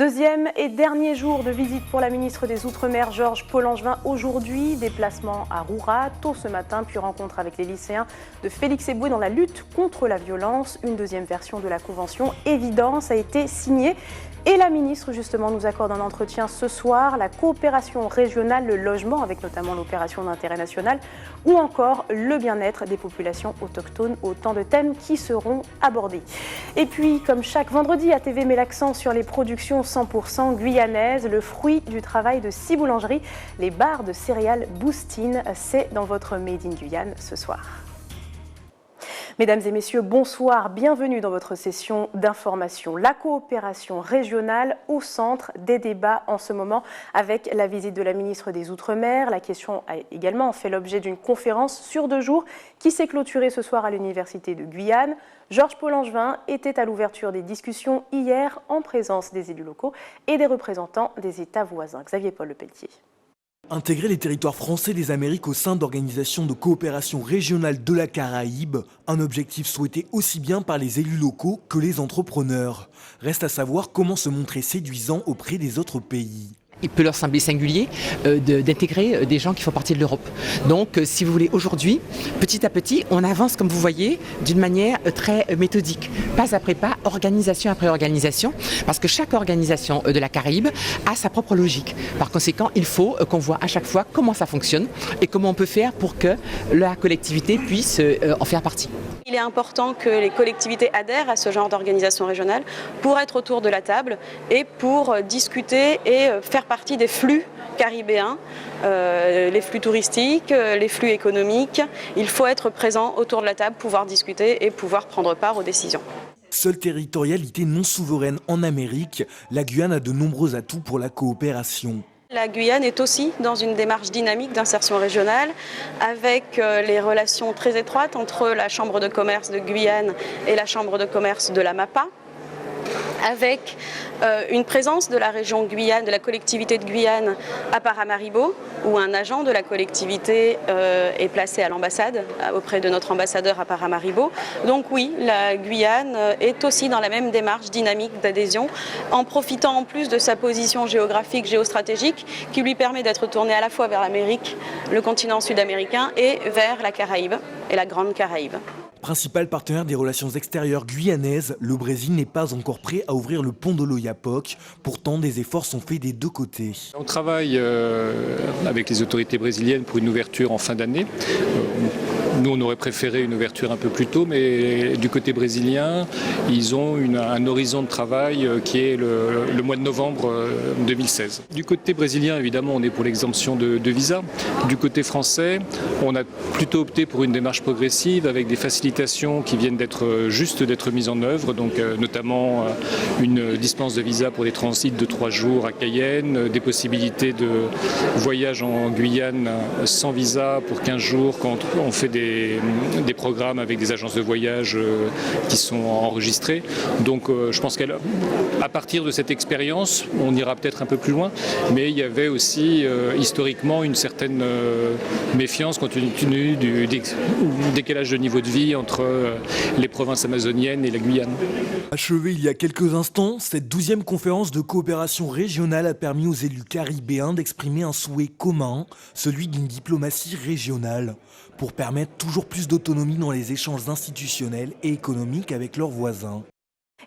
Deuxième et dernier jour de visite pour la ministre des Outre-mer, Georges Paul-Langevin. Aujourd'hui, déplacement à Roura, tôt ce matin, puis rencontre avec les lycéens de Félix Éboué dans la lutte contre la violence. Une deuxième version de la convention Évidence a été signée. Et la ministre, justement, nous accorde un entretien ce soir. La coopération régionale, le logement, avec notamment l'opération d'intérêt national, ou encore le bien-être des populations autochtones. Autant de thèmes qui seront abordés. Et puis, comme chaque vendredi, ATV met l'accent sur les productions 100% guyanaises, le fruit du travail de 6 boulangeries, les barres de céréales Boustine. C'est dans votre Made in Guyane ce soir. Mesdames et messieurs, bonsoir, bienvenue dans votre session d'information. La coopération régionale au centre des débats en ce moment avec la visite de la ministre des Outre-mer. La question a également fait l'objet d'une conférence sur 2 jours qui s'est clôturée ce soir à l'Université de Guyane. Georges Paul-Langevin était à l'ouverture des discussions hier en présence des élus locaux et des représentants des États voisins. Xavier Paul Lepelletier. Intégrer les territoires français des Amériques au sein d'organisations de coopération régionale de la Caraïbe, un objectif souhaité aussi bien par les élus locaux que les entrepreneurs. Reste à savoir comment se montrer séduisant auprès des autres pays. Il peut leur sembler singulier d'intégrer des gens qui font partie de l'Europe. Donc, si vous voulez, aujourd'hui, petit à petit, on avance, comme vous voyez, d'une manière très méthodique, pas après pas, organisation après organisation, parce que chaque organisation de la Caraïbe a sa propre logique. Par conséquent, il faut qu'on voit à chaque fois comment ça fonctionne et comment on peut faire pour que la collectivité puisse en faire partie. Il est important que les collectivités adhèrent à ce genre d'organisation régionale pour être autour de la table et pour discuter et faire partie des flux caribéens, les flux touristiques, les flux économiques. Il faut être présent autour de la table, pouvoir discuter et pouvoir prendre part aux décisions. Seule territorialité non souveraine en Amérique, la Guyane a de nombreux atouts pour la coopération. La Guyane est aussi dans une démarche dynamique d'insertion régionale avec les relations très étroites entre la Chambre de commerce de Guyane et la Chambre de commerce de la MAPA, avec une présence de la région Guyane, de la collectivité de Guyane à Paramaribo, où un agent de la collectivité est placé à l'ambassade, auprès de notre ambassadeur à Paramaribo. Donc oui, la Guyane est aussi dans la même démarche dynamique d'adhésion, en profitant en plus de sa position géographique, géostratégique, qui lui permet d'être tournée à la fois vers l'Amérique, le continent sud-américain, et vers la Caraïbe, et la Grande Caraïbe. Principal partenaire des relations extérieures guyanaises, le Brésil n'est pas encore prêt à ouvrir le pont de l'Oyapock. Pourtant, des efforts sont faits des deux côtés. On travaille avec les autorités brésiliennes pour une ouverture en fin d'année. Nous, on aurait préféré une ouverture un peu plus tôt, mais du côté brésilien, ils ont un horizon de travail qui est le mois de novembre 2016. Du côté brésilien, évidemment, on est pour l'exemption de visa. Du côté français, on a plutôt opté pour une démarche progressive avec des facilitations qui viennent d'être mises en œuvre, donc notamment une dispense de visa pour des transits de 3 jours à Cayenne, des possibilités de voyage en Guyane sans visa pour 15 jours quand on fait des programmes avec des agences de voyage qui sont enregistrées. Donc je pense qu'à partir de cette expérience, on ira peut-être un peu plus loin, mais il y avait aussi historiquement une certaine méfiance compte tenu du décalage de niveau de vie entre les provinces amazoniennes et la Guyane. Achevée il y a quelques instants, cette 12e conférence de coopération régionale a permis aux élus caribéens d'exprimer un souhait commun, celui d'une diplomatie régionale, pour permettre toujours plus d'autonomie dans les échanges institutionnels et économiques avec leurs voisins.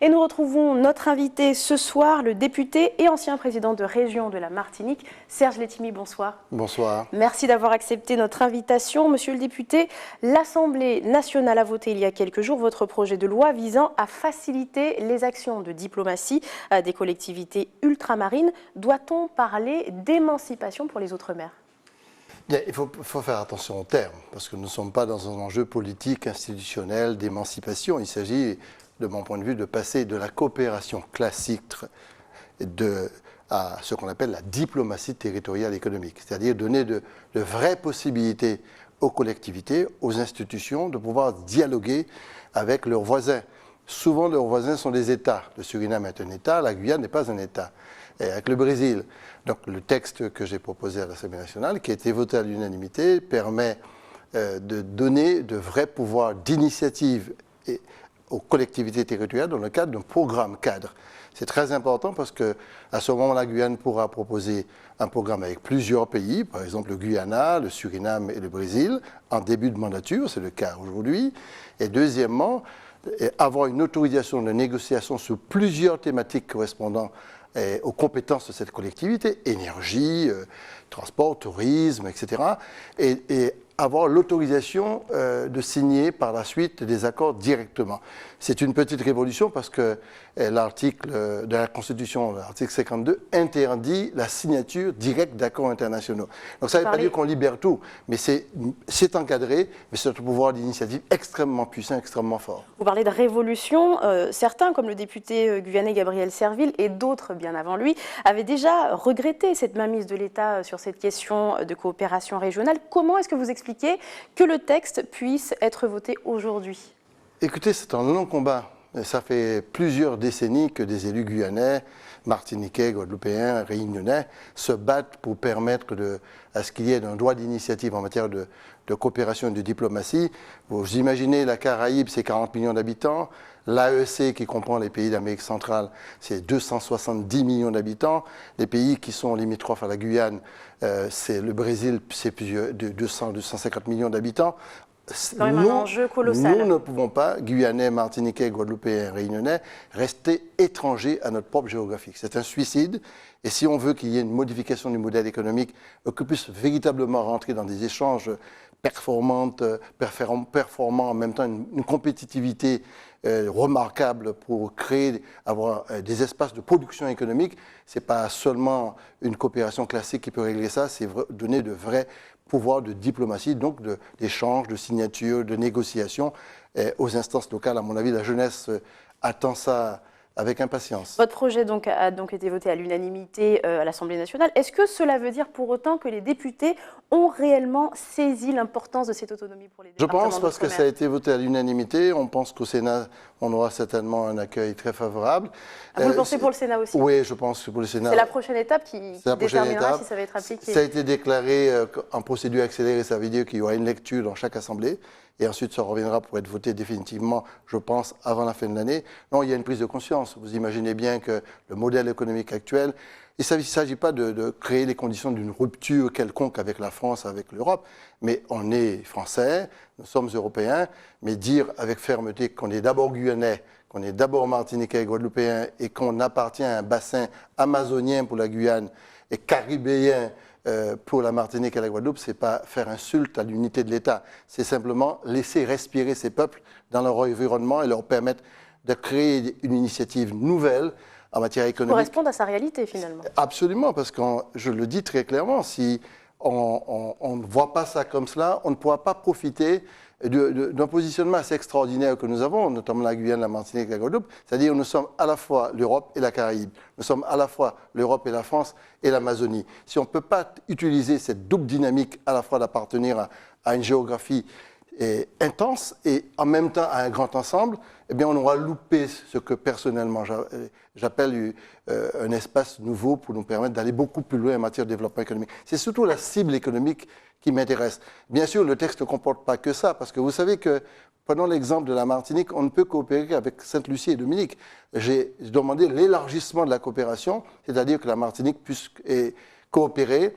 Et nous retrouvons notre invité ce soir, le député et ancien président de région de la Martinique, Serge Letimi. Bonsoir. Bonsoir. Merci d'avoir accepté notre invitation. Monsieur le député, l'Assemblée nationale a voté il y a quelques jours votre projet de loi visant à faciliter les actions de diplomatie des collectivités ultramarines. Doit-on parler d'émancipation pour les Outre-mer ? Il faut faire attention aux termes, parce que nous ne sommes pas dans un enjeu politique, institutionnel, d'émancipation. Il s'agit, de mon point de vue, de passer de la coopération classique à ce qu'on appelle la diplomatie territoriale économique, c'est-à-dire donner de vraies possibilités aux collectivités, aux institutions, de pouvoir dialoguer avec leurs voisins. Souvent, leurs voisins sont des États. Le Suriname est un État, la Guyane n'est pas un État. Et avec le Brésil. Donc le texte que j'ai proposé à l'Assemblée nationale, qui a été voté à l'unanimité, permet de donner de vrais pouvoirs d'initiative aux collectivités territoriales dans le cadre d'un programme cadre. C'est très important parce qu'à ce moment, la Guyane pourra proposer un programme avec plusieurs pays, par exemple le Guyana, le Suriname et le Brésil, en début de mandature, c'est le cas aujourd'hui. Et deuxièmement, avoir une autorisation de négociation sur plusieurs thématiques correspondant aux compétences de cette collectivité, énergie, transport, tourisme, etc. Et avoir l'autorisation de signer par la suite des accords directement. C'est une petite révolution parce que l'article de la Constitution, l'article 52, interdit la signature directe d'accords internationaux. Donc ça ne veut pas dire qu'on libère tout, mais c'est encadré, mais c'est un pouvoir d'initiative extrêmement puissant, extrêmement fort. Vous parlez de révolution. Certains, comme le député guyanais Gabriel Serville et d'autres bien avant lui, avaient déjà regretté cette mainmise de l'État sur cette question de coopération régionale. Comment est-ce que vous expliquez que le texte puisse être voté aujourd'hui? Écoutez, c'est un long combat. Ça fait plusieurs décennies que des élus guyanais, martiniquais, guadeloupéens, réunionnais se battent pour permettre à ce qu'il y ait un droit d'initiative en matière de coopération et de diplomatie. Vous imaginez, la Caraïbe, c'est 40 millions d'habitants. L'AEC, qui comprend les pays d'Amérique centrale, c'est 270 millions d'habitants. Les pays qui sont limitrophes à la Guyane, c'est le Brésil, c'est plusieurs, 250 millions d'habitants. C'est quand même un enjeu colossal. Nous ne pouvons pas, Guyanais, Martiniquais, Guadeloupéens, Réunionnais, rester étrangers à notre propre géographie. C'est un suicide. Et si on veut qu'il y ait une modification du modèle économique, qu'on puisse véritablement rentrer dans des échanges performants, en même temps une compétitivité remarquable pour avoir des espaces de production économique, ce n'est pas seulement une coopération classique qui peut régler ça, c'est donner de vrais pouvoir de diplomatie, donc d'échange, de signature, de négociation aux instances locales. À mon avis, la jeunesse attend ça avec impatience. Votre projet a donc été voté à l'unanimité à l'Assemblée nationale. Est-ce que cela veut dire pour autant que les députés ont réellement saisi l'importance de cette autonomie pour les départements? Je pense, parce que ça a été voté à l'unanimité. On pense qu'au Sénat, on aura certainement un accueil très favorable. Vous le pensez pour le Sénat aussi? Oui, je pense que pour le Sénat. C'est la prochaine étape qui déterminera si ça va être appliqué. Ça a été déclaré en procédure accélérée, ça veut dire qu'il y aura une lecture dans chaque assemblée. Et ensuite, ça reviendra pour être voté définitivement, je pense, avant la fin de l'année. Non, il y a une prise de conscience. Vous imaginez bien que le modèle économique actuel, il ne s'agit pas de créer les conditions d'une rupture quelconque avec la France, avec l'Europe, mais on est français, nous sommes européens, mais dire avec fermeté qu'on est d'abord guyanais, qu'on est d'abord martiniquais, guadeloupéen, et qu'on appartient à un bassin amazonien pour la Guyane et caribéen pour la Martinique et la Guadeloupe, ce n'est pas faire insulte à l'unité de l'État. C'est simplement laisser respirer ces peuples dans leur environnement et leur permettre de créer une initiative nouvelle en matière économique. Correspondre à sa réalité, finalement. Absolument, parce que je le dis très clairement, si on ne voit pas ça comme cela, on ne pourra pas profiter d'un positionnement assez extraordinaire que nous avons, notamment la Guyane, la Martinique et la Guadeloupe, c'est-à-dire que nous sommes à la fois l'Europe et la Caraïbe, nous sommes à la fois l'Europe et la France et l'Amazonie. Si on ne peut pas utiliser cette double dynamique à la fois d'appartenir à une géographie intense et en même temps à un grand ensemble, eh bien on aura loupé ce que personnellement j'appelle un espace nouveau pour nous permettre d'aller beaucoup plus loin en matière de développement économique. C'est surtout la cible économique qui m'intéresse. Bien sûr, le texte ne comporte pas que ça, parce que vous savez que, prenons l'exemple de la Martinique, on ne peut coopérer qu'avec Sainte-Lucie et Dominique. J'ai demandé l'élargissement de la coopération, c'est-à-dire que la Martinique puisse coopérer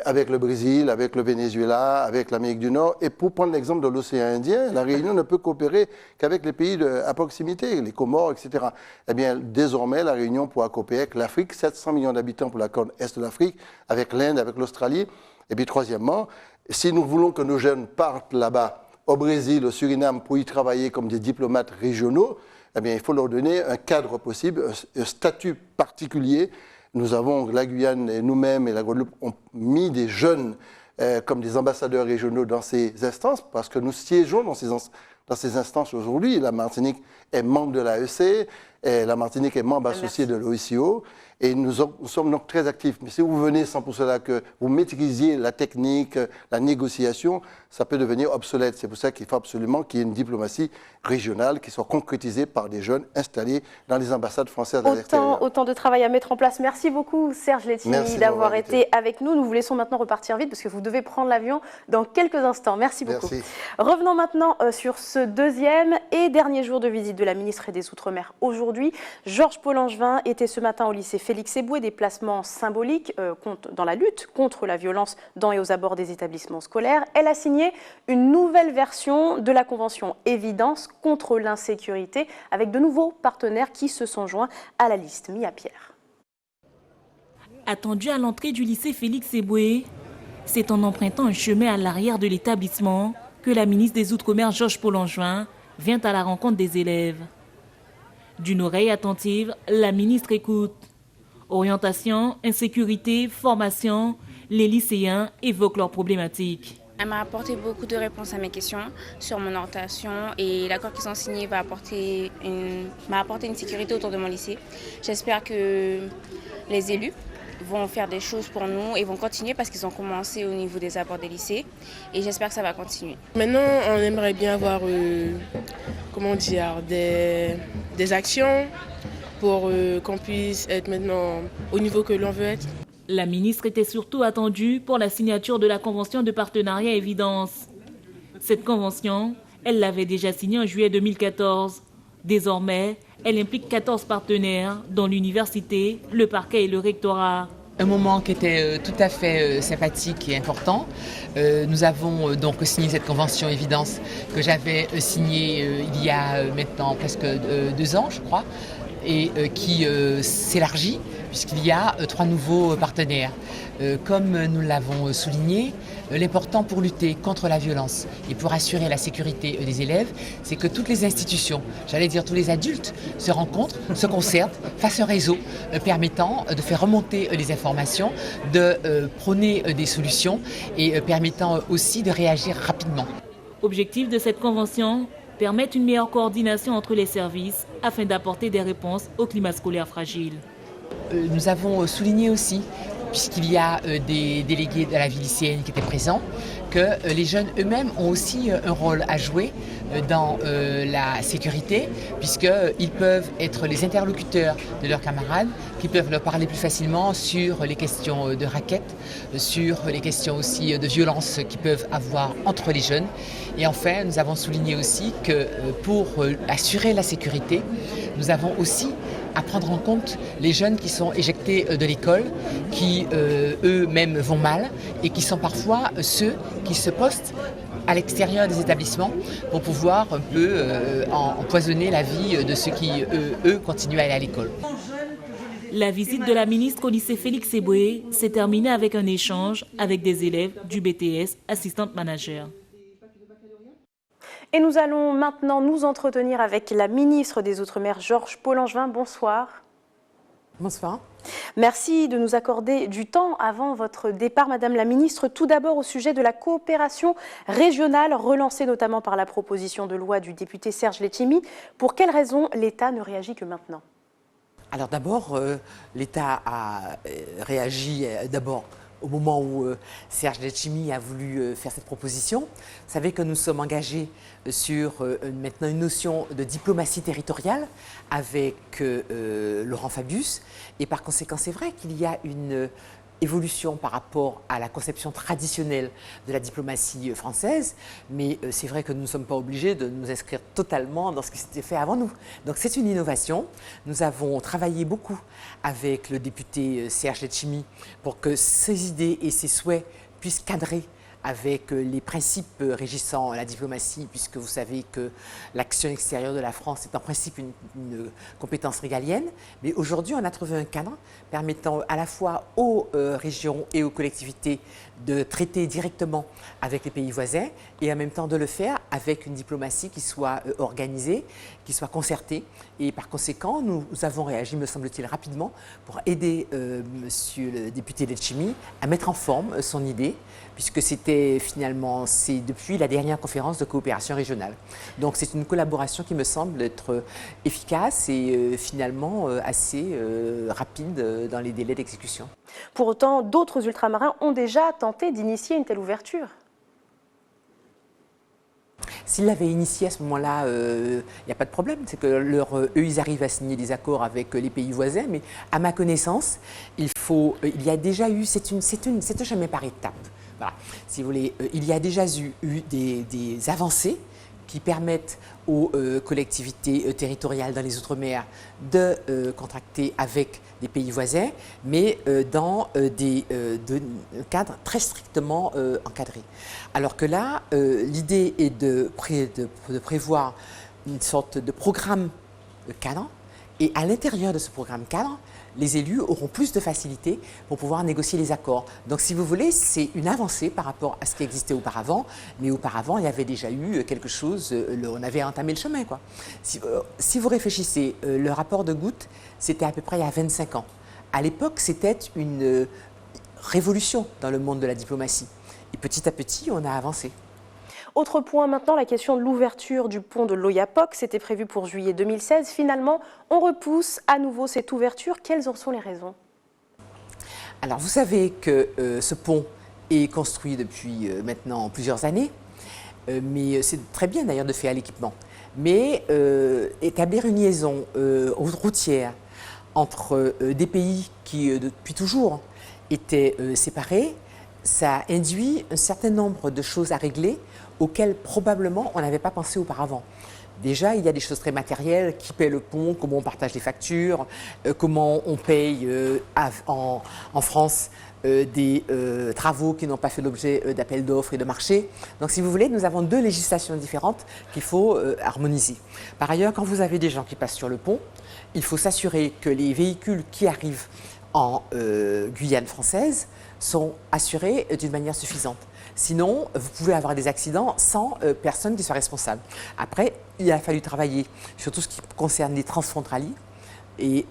avec le Brésil, avec le Venezuela, avec l'Amérique du Nord. Et pour prendre l'exemple de l'océan Indien, la Réunion ne peut coopérer qu'avec les pays à proximité, les Comores, etc. Eh bien, désormais, la Réunion pourra coopérer avec l'Afrique, 700 millions d'habitants pour la côte est de l'Afrique, avec l'Inde, avec l'Australie. Et puis, troisièmement, si nous voulons que nos jeunes partent là-bas, au Brésil, au Suriname, pour y travailler comme des diplomates régionaux, eh bien, il faut leur donner un cadre possible, un statut particulier. Nous avons, la Guyane et nous-mêmes et la Guadeloupe ont mis des jeunes comme des ambassadeurs régionaux dans ces instances, parce que nous siégeons dans ces instances aujourd'hui. La Martinique est membre de l'AEC, la Martinique est membre associé de l'OICO, et nous sommes donc très actifs. Mais si vous venez sans pour cela que vous maîtrisiez la technique, la négociation, ça peut devenir obsolète. C'est pour ça qu'il faut absolument qu'il y ait une diplomatie régionale qui soit concrétisée par des jeunes installés dans les ambassades françaises à l'extérieur. Autant de travail à mettre en place. Merci beaucoup Serge Lettigny d'avoir été avec nous. Nous vous laissons maintenant repartir vite parce que vous devez prendre l'avion dans quelques instants. Merci beaucoup. Merci. Revenons maintenant sur ce deuxième et dernier jour de visite de la ministre des Outre-mer aujourd'hui. Georges Paul-Langevin était ce matin au lycée Félix Éboué, des placements symboliques dans la lutte contre la violence dans et aux abords des établissements scolaires. Elle a signé une nouvelle version de la convention Évidence contre l'insécurité avec de nouveaux partenaires qui se sont joints à la liste. Mia Pierre. Attendu à l'entrée du lycée Félix Éboué, c'est en empruntant un chemin à l'arrière de l'établissement que la ministre des Outre-mer, Georges Paul-Langevin, vient à la rencontre des élèves. D'une oreille attentive, la ministre écoute. Orientation, insécurité, formation, les lycéens évoquent leurs problématiques. Elle m'a apporté beaucoup de réponses à mes questions sur mon orientation et l'accord qu'ils ont signé m'a apporté une sécurité autour de mon lycée. J'espère que les élus vont faire des choses pour nous et vont continuer parce qu'ils ont commencé au niveau des abords des lycées et j'espère que ça va continuer. Maintenant, on aimerait bien avoir des actions pour qu'on puisse être maintenant au niveau que l'on veut être. La ministre était surtout attendue pour la signature de la convention de partenariat Évidence. Cette convention, elle l'avait déjà signée en juillet 2014. Désormais, elle implique 14 partenaires, dont l'université, le parquet et le rectorat. Un moment qui était tout à fait sympathique et important. Nous avons donc signé cette convention Évidence que j'avais signée il y a maintenant presque 2 ans, je crois, et qui s'élargit puisqu'il y a 3 nouveaux partenaires. Comme nous l'avons souligné, l'important pour lutter contre la violence et pour assurer la sécurité des élèves, c'est que toutes les institutions, j'allais dire tous les adultes, se rencontrent, se concertent, fassent un réseau permettant de faire remonter les informations, de prôner des solutions et permettant aussi de réagir rapidement. Objectif de cette convention, permettre une meilleure coordination entre les services afin d'apporter des réponses au climat scolaire fragile. Nous avons souligné aussi, puisqu'il y a des délégués de la vie lycéenne qui étaient présents, que les jeunes eux-mêmes ont aussi un rôle à jouer dans la sécurité, puisqu'ils peuvent être les interlocuteurs de leurs camarades, qui peuvent leur parler plus facilement sur les questions de raquettes, sur les questions aussi de violence qu'ils peuvent avoir entre les jeunes. Et enfin, nous avons souligné aussi que pour assurer la sécurité, nous avons aussi à prendre en compte les jeunes qui sont éjectés de l'école, qui eux-mêmes vont mal et qui sont parfois ceux qui se postent à l'extérieur des établissements pour pouvoir un peu empoisonner la vie de ceux qui, eux, continuent à aller à l'école. La visite de la ministre au lycée Félix Éboué s'est terminée avec un échange avec des élèves du BTS assistante manager. Et nous allons maintenant nous entretenir avec la ministre des Outre-mer, Georges Paul-Langevin. Bonsoir. Bonsoir. Merci de nous accorder du temps avant votre départ, Madame la Ministre. Tout d'abord au sujet de la coopération régionale, relancée notamment par la proposition de loi du député Serge Letchimy. Pour quelles raisons l'État ne réagit que maintenant ? Alors d'abord, l'État a réagi d'abord au moment où Serge Letchimy a voulu faire cette proposition. Vous savez que nous sommes engagés sur maintenant une notion de diplomatie territoriale avec Laurent Fabius. Et par conséquent, c'est vrai qu'il y a une évolution par rapport à la conception traditionnelle de la diplomatie française, mais c'est vrai que nous ne sommes pas obligés de nous inscrire totalement dans ce qui s'était fait avant nous. Donc c'est une innovation. Nous avons travaillé beaucoup avec le député Serge Letchimy pour que ses idées et ses souhaits puissent cadrer avec les principes régissant la diplomatie, puisque vous savez que l'action extérieure de la France est en principe une compétence régalienne. Mais aujourd'hui, on a trouvé un cadre permettant à la fois aux régions et aux collectivités de traiter directement avec les pays voisins et en même temps de le faire avec une diplomatie qui soit organisée, qui soit concertée. Et par conséquent, nous avons réagi, me semble-t-il, rapidement pour aider monsieur le député Letchimy à mettre en forme son idée, puisque c'est depuis la dernière conférence de coopération régionale. Donc c'est une collaboration qui me semble être efficace et finalement assez rapide dans les délais d'exécution. Pour autant, d'autres ultramarins ont déjà tenté d'initier une telle ouverture. S'ils l'avaient initié à ce moment-là, il n'y a pas de problème. C'est que eux, ils arrivent à signer des accords avec les pays voisins, mais à ma connaissance, il y a déjà eu, c'est un chemin par étapes. Voilà. Si vous voulez, il y a déjà eu des avancées qui permettent aux collectivités territoriales dans les Outre-mer de contracter avec des pays voisins, mais dans des cadres très strictement encadrés. Alors que là, l'idée est de prévoir une sorte de programme cadre, et à l'intérieur de ce programme cadre, les élus auront plus de facilité pour pouvoir négocier les accords. Donc, si vous voulez, c'est une avancée par rapport à ce qui existait auparavant, mais auparavant, il y avait déjà eu quelque chose, on avait entamé le chemin, quoi. Si vous réfléchissez, le rapport de Goutte, c'était à peu près il y a 25 ans. À l'époque, c'était une révolution dans le monde de la diplomatie. Et petit à petit, on a avancé. Autre point maintenant, la question de l'ouverture du pont de l'Oyapock. C'était prévu pour juillet 2016. Finalement, on repousse à nouveau cette ouverture. Quelles en sont les raisons? Alors, vous savez que ce pont est construit depuis maintenant plusieurs années, mais c'est très bien d'ailleurs de faire l'équipement. Mais établir une liaison routière entre des pays qui, depuis toujours, étaient séparés, ça induit un certain nombre de choses à régler auxquelles probablement on n'avait pas pensé auparavant. Déjà, il y a des choses très matérielles, qui paie le pont, comment on partage les factures, comment on paye en France des travaux qui n'ont pas fait l'objet d'appels d'offres et de marché. Donc, si vous voulez, nous avons deux législations différentes qu'il faut harmoniser. Par ailleurs, quand vous avez des gens qui passent sur le pont, il faut s'assurer que les véhicules qui arrivent en Guyane française sont assurés d'une manière suffisante. Sinon, vous pouvez avoir des accidents sans personne qui soit responsable. Après, il a fallu travailler sur tout ce qui concerne les transfrontaliers et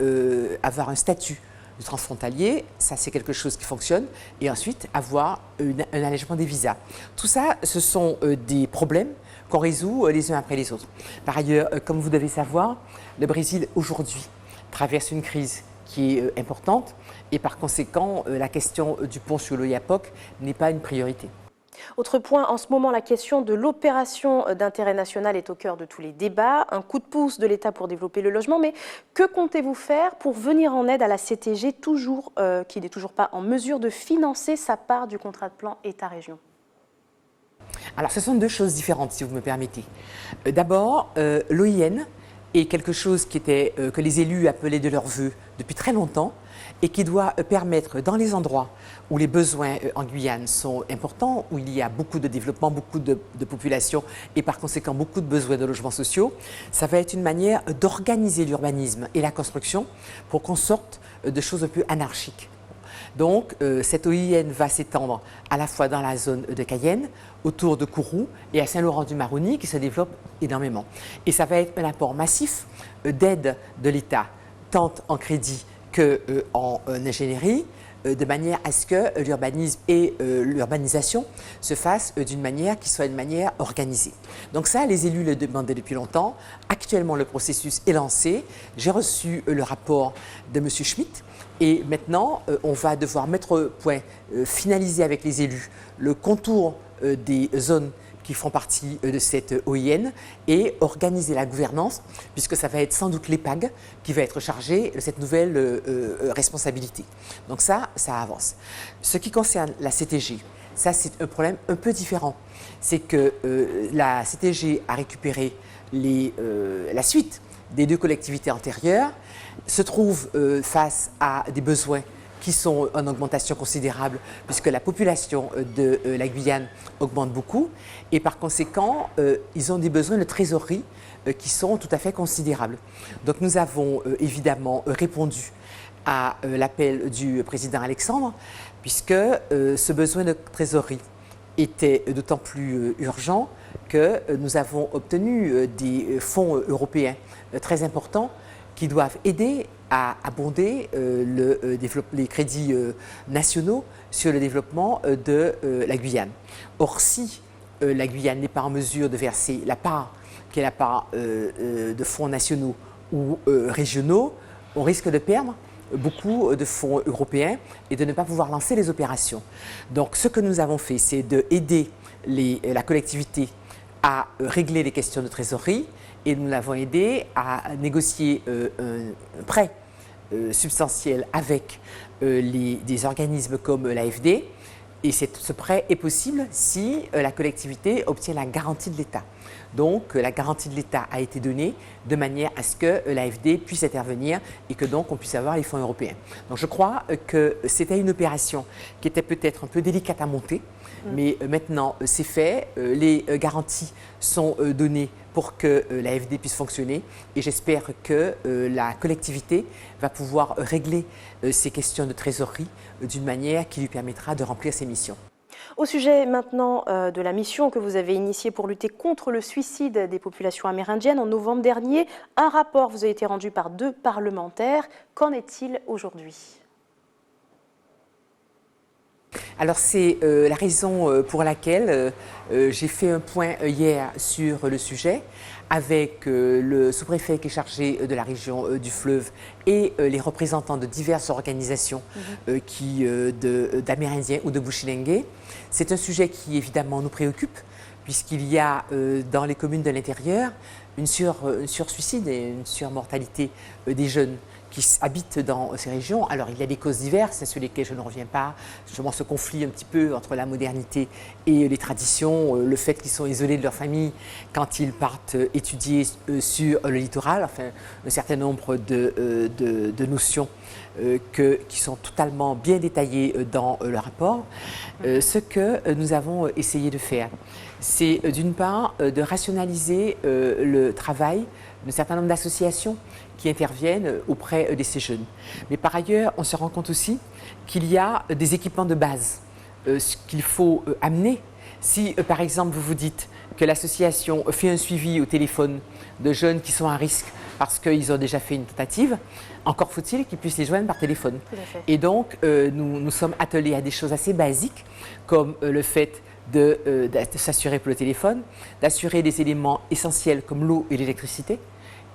avoir un statut de transfrontalier, ça c'est quelque chose qui fonctionne, et ensuite avoir un allègement des visas. Tout ça, ce sont des problèmes qu'on résout les uns après les autres. Par ailleurs, comme vous devez savoir, le Brésil aujourd'hui traverse une crise qui est importante et par conséquent, la question du pont sur l'Oyapock n'est pas une priorité. Autre point, en ce moment, la question de l'opération d'intérêt national est au cœur de tous les débats. Un coup de pouce de l'État pour développer le logement, mais que comptez-vous faire pour venir en aide à la CTG, qui n'est toujours pas en mesure de financer sa part du contrat de plan État-région? Alors, ce sont deux choses différentes, si vous me permettez. D'abord, l'OIN est quelque chose que les élus appelaient de leur vœu depuis très longtemps, et qui doit permettre, dans les endroits où les besoins en Guyane sont importants, où il y a beaucoup de développement, beaucoup de population et par conséquent beaucoup de besoins de logements sociaux, ça va être une manière d'organiser l'urbanisme et la construction pour qu'on sorte de choses un peu anarchiques. Donc, cette OIN va s'étendre à la fois dans la zone de Cayenne, autour de Kourou et à Saint-Laurent-du-Maroni qui se développe énormément. Et ça va être un apport massif d'aide de l'État, tant en crédit qu'en ingénierie, de manière à ce que l'urbanisme et l'urbanisation se fassent d'une manière qui soit une manière organisée. Donc ça, les élus le demandaient depuis longtemps. Actuellement, le processus est lancé. J'ai reçu le rapport de M. Schmitt et maintenant, on va devoir mettre au point, finaliser avec les élus le contour des zones qui font partie de cette OIN et organiser la gouvernance, puisque ça va être sans doute l'EPAG qui va être chargé de cette nouvelle responsabilité. Donc ça avance. Ce qui concerne la CTG, ça c'est un problème un peu différent. C'est que la CTG a récupéré la suite des deux collectivités antérieures, se trouve face à des besoins qui sont en augmentation considérable puisque la population de la Guyane augmente beaucoup et par conséquent, ils ont des besoins de trésorerie qui sont tout à fait considérables. Donc nous avons évidemment répondu à l'appel du président Alexandre puisque ce besoin de trésorerie était d'autant plus urgent que nous avons obtenu des fonds européens très importants qui doivent aider à abonder les crédits nationaux sur le développement de la Guyane. Or, si la Guyane n'est pas en mesure de verser la part qui est la part de fonds nationaux ou régionaux, on risque de perdre beaucoup de fonds européens et de ne pas pouvoir lancer les opérations. Donc, ce que nous avons fait, c'est d'aider la collectivité à régler les questions de trésorerie et nous l'avons aidé à négocier un prêt substantiel avec des organismes comme l'AFD Et ce prêt est possible si la collectivité obtient la garantie de l'État. Donc, la garantie de l'État a été donnée de manière à ce que l'AFD puisse intervenir et que donc on puisse avoir les fonds européens. Donc, je crois que c'était une opération qui était peut-être un peu délicate à monter, mais maintenant c'est fait, les garanties sont données pour que l'AFD puisse fonctionner et j'espère que la collectivité va pouvoir régler ces questions de trésorerie d'une manière qui lui permettra de remplir ses missions. Au sujet maintenant de la mission que vous avez initiée pour lutter contre le suicide des populations amérindiennes, en novembre dernier, un rapport vous a été rendu par 2 parlementaires. Qu'en est-il aujourd'hui ? Alors c'est la raison pour laquelle j'ai fait un point hier sur le sujet avec le sous-préfet qui est chargé de la région du fleuve et les représentants de diverses organisations d'Amérindiens ou de Bushilengue. C'est un sujet qui évidemment nous préoccupe puisqu'il y a dans les communes de l'intérieur une sursuicide et une surmortalité des jeunes qui habitent dans ces régions. Alors, il y a des causes diverses sur lesquelles je ne reviens pas. Justement, ce conflit un petit peu entre la modernité et les traditions, le fait qu'ils sont isolés de leur famille quand ils partent étudier sur le littoral, enfin, un certain nombre de notions qui sont totalement bien détaillées dans le rapport. Ce que nous avons essayé de faire, c'est d'une part de rationaliser le travail d'un certain nombre d'associations qui interviennent auprès de ces jeunes. Mais par ailleurs, on se rend compte aussi qu'il y a des équipements de base qu'il faut amener. Si, par exemple, vous vous dites que l'association fait un suivi au téléphone de jeunes qui sont à risque parce qu'ils ont déjà fait une tentative, encore faut-il qu'ils puissent les joindre par téléphone. Et donc, nous sommes attelés à des choses assez basiques, comme le fait de s'assurer pour le téléphone, d'assurer des éléments essentiels comme l'eau et l'électricité,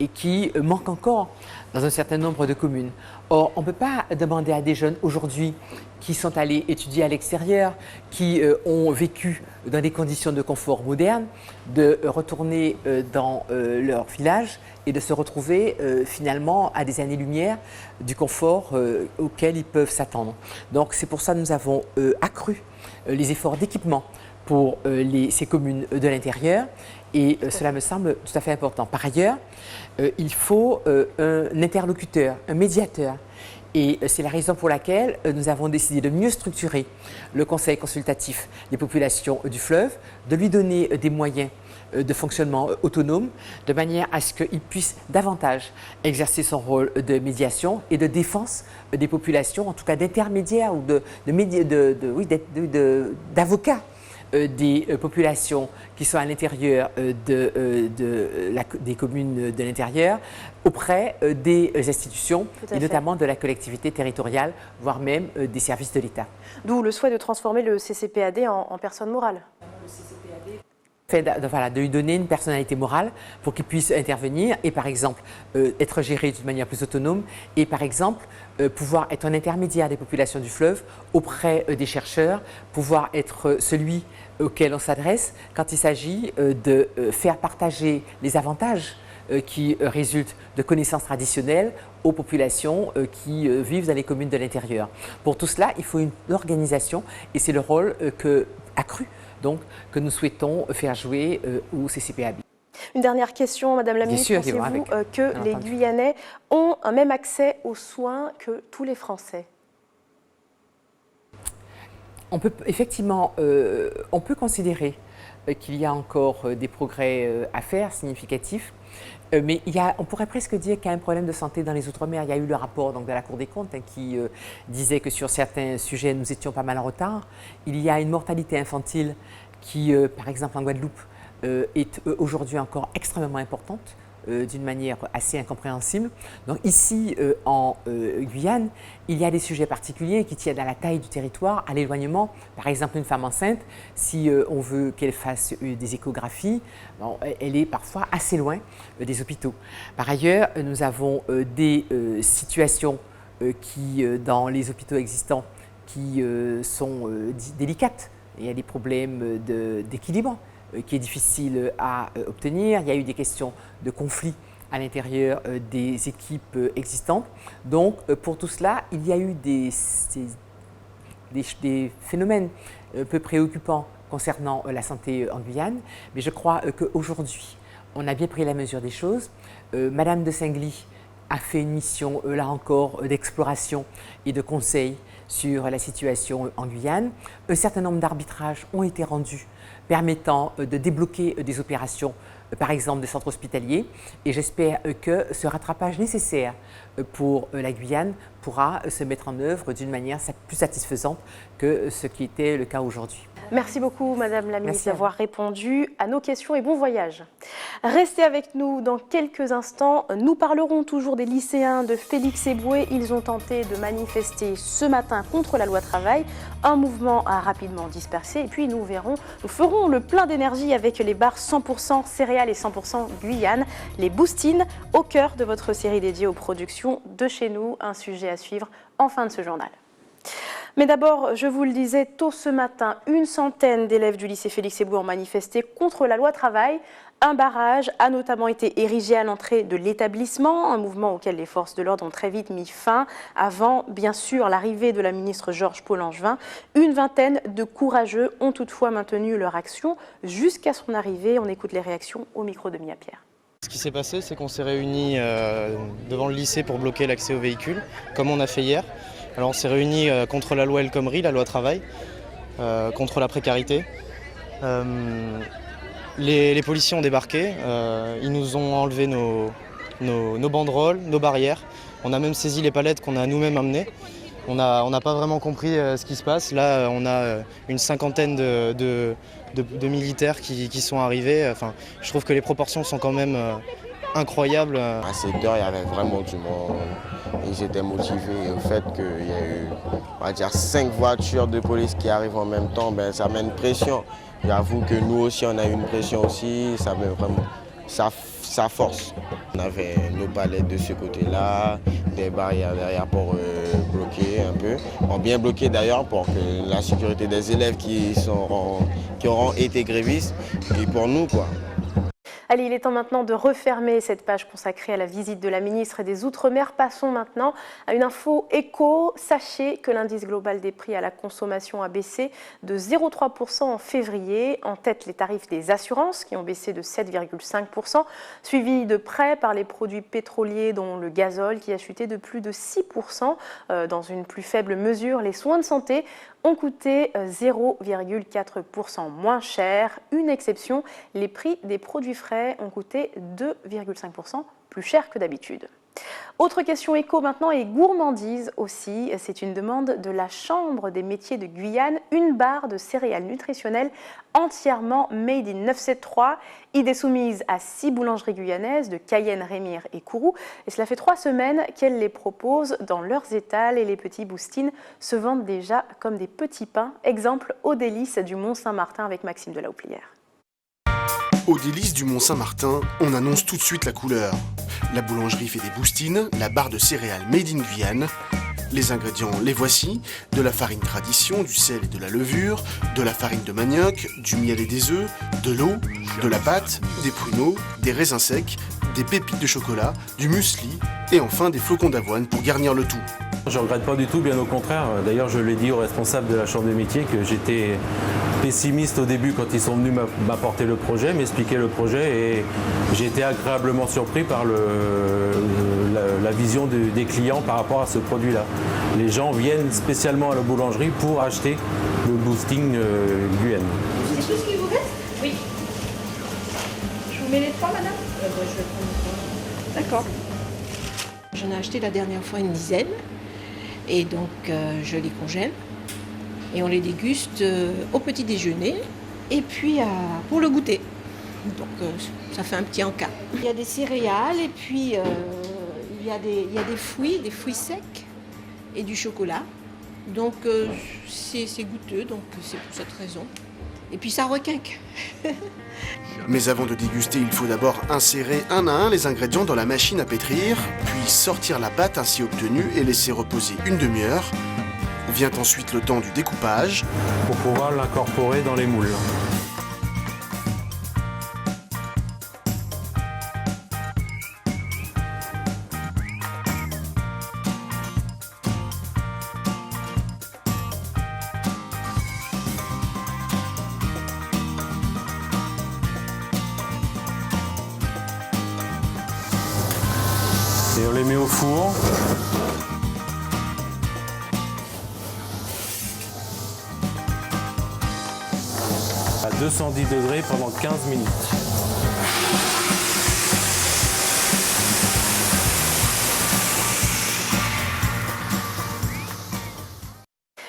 et qui manquent encore dans un certain nombre de communes. Or, on ne peut pas demander à des jeunes aujourd'hui qui sont allés étudier à l'extérieur, qui ont vécu dans des conditions de confort modernes, de retourner dans leur village et de se retrouver finalement à des années-lumière du confort auquel ils peuvent s'attendre. Donc, c'est pour ça que nous avons accru les efforts d'équipement pour ces communes de l'intérieur et cela me semble tout à fait important. Par ailleurs, il faut un interlocuteur, un médiateur. Et c'est la raison pour laquelle nous avons décidé de mieux structurer le conseil consultatif des populations du fleuve, de lui donner des moyens de fonctionnement autonome, de manière à ce qu'il puisse davantage exercer son rôle de médiation et de défense des populations, en tout cas d'intermédiaires ou d'avocats des populations qui sont à l'intérieur des communes de l'intérieur auprès des institutions et notamment de la collectivité territoriale, voire même des services de l'État. D'où le souhait de transformer le CCPAD en personne morale. De lui donner une personnalité morale pour qu'il puisse intervenir et par exemple être géré d'une manière plus autonome et par exemple pouvoir être un intermédiaire des populations du fleuve auprès des chercheurs, pouvoir être celui auquel on s'adresse quand il s'agit de faire partager les avantages qui résultent de connaissances traditionnelles aux populations qui vivent dans les communes de l'intérieur. Pour tout cela, il faut une organisation et c'est le rôle accru donc, que nous souhaitons faire jouer au CCPAB. Une dernière question, Madame la Ministre. Pensez-vous que les Guyanais ont un même accès aux soins que tous les Français ? On peut effectivement, on peut considérer qu'il y a encore des progrès à faire, significatifs. Mais on pourrait presque dire qu'il y a un problème de santé dans les Outre-mer. Il y a eu le rapport donc, de la Cour des comptes qui disait que sur certains sujets, nous étions pas mal en retard. Il y a une mortalité infantile qui, par exemple en Guadeloupe, est aujourd'hui encore extrêmement importante, d'une manière assez incompréhensible. Donc ici, en Guyane, il y a des sujets particuliers qui tiennent à la taille du territoire, à l'éloignement. Par exemple, une femme enceinte, si on veut qu'elle fasse des échographies, bon, elle est parfois assez loin des hôpitaux. Par ailleurs, nous avons des situations qui, dans les hôpitaux existants, qui sont délicates. Il y a des problèmes d'équilibre qui est difficile à obtenir. Il y a eu des questions de conflit à l'intérieur des équipes existantes. Donc, pour tout cela, il y a eu des des phénomènes peu préoccupants concernant la santé en Guyane. Mais je crois qu'aujourd'hui, on a bien pris la mesure des choses. Madame de Singly a fait une mission, là encore, d'exploration et de conseil sur la situation en Guyane. Un certain nombre d'arbitrages ont été rendus permettant de débloquer des opérations, par exemple des centres hospitaliers. Et j'espère que ce rattrapage nécessaire pour la Guyane pourra se mettre en œuvre d'une manière plus satisfaisante que ce qui était le cas aujourd'hui. Merci beaucoup, Madame la Ministre, d'avoir répondu à nos questions et bon voyage. Restez avec nous dans quelques instants. Nous parlerons toujours des lycéens de Félix Éboué. Ils ont tenté de manifester ce matin contre la loi travail. Un mouvement a rapidement dispersé. Et puis nous ferons le plein d'énergie avec les bars 100% céréales et 100% Guyane, les boostines, au cœur de votre série dédiée aux productions de chez nous. Un sujet à suivre en fin de ce journal. Mais d'abord, je vous le disais, tôt ce matin, une centaine d'élèves du lycée Félix Éboué ont manifesté contre la loi travail. Un barrage a notamment été érigé à l'entrée de l'établissement, un mouvement auquel les forces de l'ordre ont très vite mis fin, avant bien sûr l'arrivée de la ministre Georges Paul-Langevin. Une vingtaine de courageux ont toutefois maintenu leur action jusqu'à son arrivée. On écoute les réactions au micro de Mia Pierre. Ce qui s'est passé, c'est qu'on s'est réunis devant le lycée pour bloquer l'accès aux véhicules, comme on a fait hier. Alors on s'est réunis contre la loi El Khomri, la loi travail, contre la précarité. Les policiers ont débarqué, ils nous ont enlevé nos banderoles, nos barrières. On a même saisi les palettes qu'on a nous-mêmes amenées. On n'a pas vraiment compris ce qui se passe. Là, on a une cinquantaine de militaires qui sont arrivés. Enfin, je trouve que les proportions sont quand même incroyables. À cette heure, il y avait vraiment du monde. Et j'étais motivé. Au fait qu'il y a eu, on va dire, 5 voitures de police qui arrivent en même temps, ben, ça met une pression. J'avoue que nous aussi, on a eu une pression aussi. Ça met vraiment, ça force. On avait nos palettes de ce côté-là, des barrières derrière pour bloquer un peu. On bien bloqué d'ailleurs pour que la sécurité des élèves qui auront été grévistes et pour nous, quoi. Allez, il est temps maintenant de refermer cette page consacrée à la visite de la ministre des Outre-mer. Passons maintenant à une info éco. Sachez que l'indice global des prix à la consommation a baissé de 0,3% en février. En tête, les tarifs des assurances qui ont baissé de 7,5%, suivis de près par les produits pétroliers dont le gazole qui a chuté de plus de 6%. Dans une plus faible mesure, les soins de santé ont coûté 0,4% moins cher. Une exception, les prix des produits frais ont coûté 2,5% plus cher que d'habitude. Autre question éco maintenant et gourmandise aussi. C'est une demande de la Chambre des métiers de Guyane. Une barre de céréales nutritionnelles entièrement made in 973. Idée soumise à 6 boulangeries guyanaises de Cayenne, Rémire et Kourou. Et cela fait 3 semaines qu'elles les proposent dans leurs étals et les petits boustines se vendent déjà comme des petits pains. Exemple aux délices du Mont-Saint-Martin avec Maxime de la Houplière. Aux délices du Mont-Saint-Martin, on annonce tout de suite la couleur. La boulangerie fait des boustines, la barre de céréales made in Guyane. Les ingrédients, les voici. De la farine tradition, du sel et de la levure, de la farine de manioc, du miel et des œufs, de l'eau, de la pâte, des pruneaux, des raisins secs, des pépites de chocolat, du muesli et enfin des flocons d'avoine pour garnir le tout. Je ne regrette pas du tout, bien au contraire. D'ailleurs, je l'ai dit aux responsables de la Chambre des métiers que j'étais pessimiste au début quand ils sont venus m'apporter le projet, m'expliquer le projet et j'ai été agréablement surpris par la vision des clients par rapport à ce produit-là. Les gens viennent spécialement à la boulangerie pour acheter le boosting Guyane. C'est tout ce qui vous reste? Oui. Je vous mets les 3, madame? Je vais prendre les 3. D'accord. J'en ai acheté la dernière fois une dizaine. Et donc, je les congèle et on les déguste au petit déjeuner et puis pour le goûter. Donc, ça fait un petit encas. Il y a des céréales et puis il y a des fruits secs et du chocolat. Donc, c'est goûteux, donc c'est pour cette raison. Et puis, ça requinque. Mais avant de déguster, il faut d'abord insérer un à un les ingrédients dans la machine à pétrir, puis sortir la pâte ainsi obtenue et laisser reposer une demi-heure. Vient ensuite le temps du découpage. Pour pouvoir l'incorporer dans les moules. Et on les met au four. À 210 degrés pendant 15 minutes.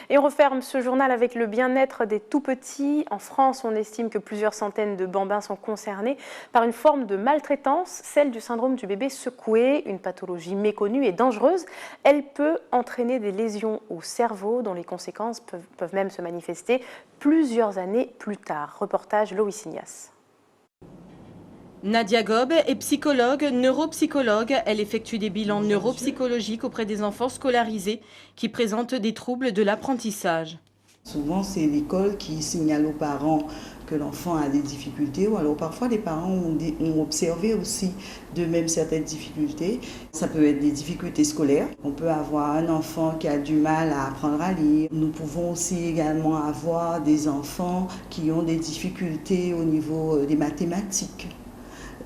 Et on referme ce journal avec le bien-être des tout-petits. En France, on estime que plusieurs centaines de bambins sont concernés par une forme de maltraitance, celle du syndrome du bébé secoué, une pathologie méconnue et dangereuse. Elle peut entraîner des lésions au cerveau dont les conséquences peuvent même se manifester plusieurs années plus tard. Reportage Loïs Ignace. Nadia Gob est psychologue, neuropsychologue. Elle effectue des bilans neuropsychologiques auprès des enfants scolarisés qui présentent des troubles de l'apprentissage. Souvent, c'est l'école qui signale aux parents que l'enfant a des difficultés, ou alors parfois les parents ont observé aussi de même certaines difficultés. Ça peut être des difficultés scolaires. On peut avoir un enfant qui a du mal à apprendre à lire. Nous pouvons aussi également avoir des enfants qui ont des difficultés au niveau des mathématiques.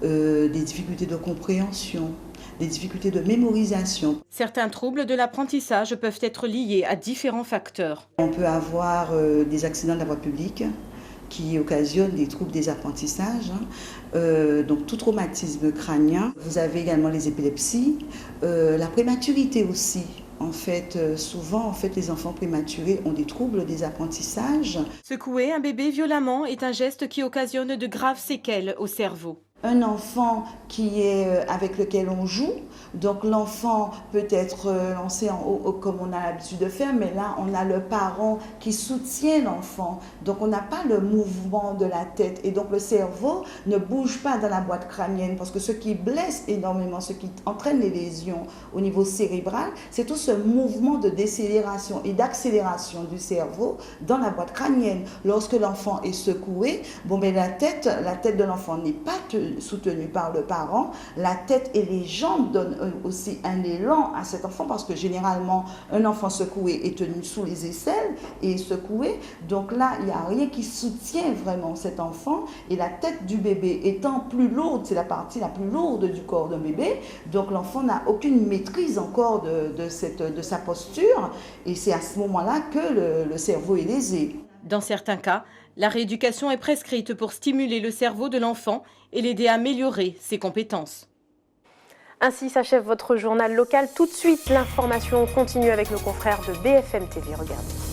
Des difficultés de compréhension, des difficultés de mémorisation. Certains troubles de l'apprentissage peuvent être liés à différents facteurs. On peut avoir des accidents de la voie publique qui occasionnent des troubles des apprentissages, donc tout traumatisme crânien. Vous avez également les épilepsies, la prématurité aussi. En fait, souvent, les enfants prématurés ont des troubles des apprentissages. Secouer un bébé violemment est un geste qui occasionne de graves séquelles au cerveau. Un enfant avec lequel on joue, donc l'enfant peut être lancé en haut comme on a l'habitude de faire, mais là on a le parent qui soutient l'enfant, donc on n'a pas le mouvement de la tête et donc le cerveau ne bouge pas dans la boîte crânienne parce que ce qui blesse énormément, ce qui entraîne les lésions au niveau cérébral, c'est tout ce mouvement de décélération et d'accélération du cerveau dans la boîte crânienne. Lorsque l'enfant est secoué, la tête de l'enfant n'est pas soutenu par le parent, la tête et les jambes donnent aussi un élan à cet enfant parce que généralement un enfant secoué est tenu sous les aisselles et secoué, donc là il n'y a rien qui soutient vraiment cet enfant et la tête du bébé étant plus lourde, c'est la partie la plus lourde du corps d'un bébé, donc l'enfant n'a aucune maîtrise encore de sa posture et c'est à ce moment-là que le cerveau est lésé. Dans certains cas, la rééducation est prescrite pour stimuler le cerveau de l'enfant et l'aider à améliorer ses compétences. Ainsi s'achève votre journal local. Tout de suite, l'information continue avec nos confrères de BFM TV. Regardez.